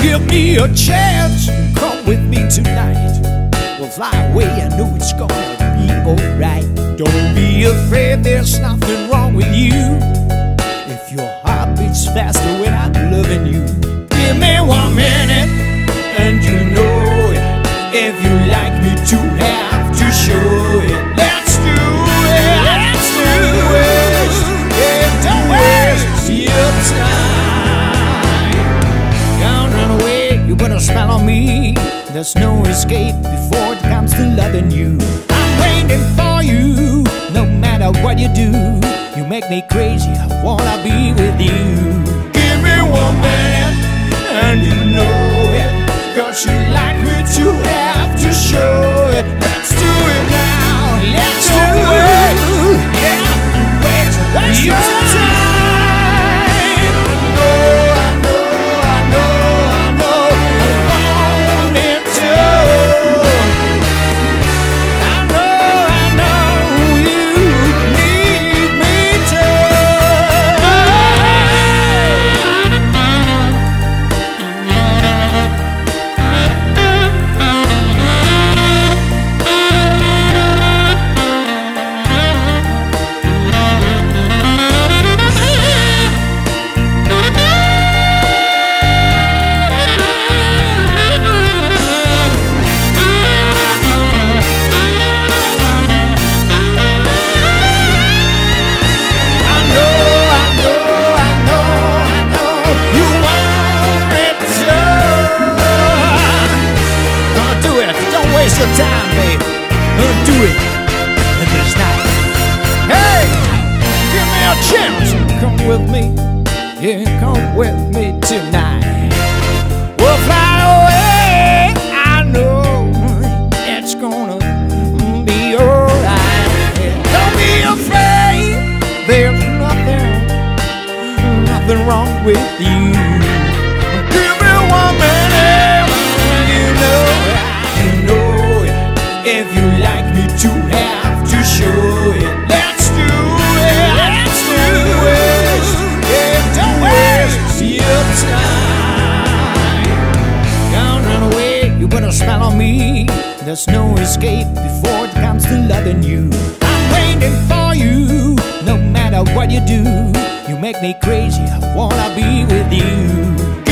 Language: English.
Give me a chance, come with me tonight. We'll fly away, I know it's gonna be alright. Don't be afraid, there's nothing wrong with you. If your heart beats faster when I'm loving you. Give me 1 minute, and you know it. If you like me to have to show it. Let's do it, let's do it. Yeah, don't waste your time. Don't run away, you better smile on me. There's no escape before it comes to loving you. I'm waiting for you, no matter what you do. You make me crazy, I wanna be with you. Give me 1 minute, and you know it. Cause you like me to have to show it. Let's do it now, let's do it. Yeah, waste your time. Your time, baby. Do it in this night. Hey, give me a chance. Come with me. Yeah, come with me tonight. We'll fly away. I know it's gonna be alright. Don't be afraid. There's nothing wrong with you. Give me 1 minute. You know. If you like me to have to show it. Let's do it, let's do it. Yeah, don't waste your time. Don't run away, you better smile on me. There's no escape before it comes to loving you. I'm waiting for you, no matter what you do. You make me crazy, I wanna be with you.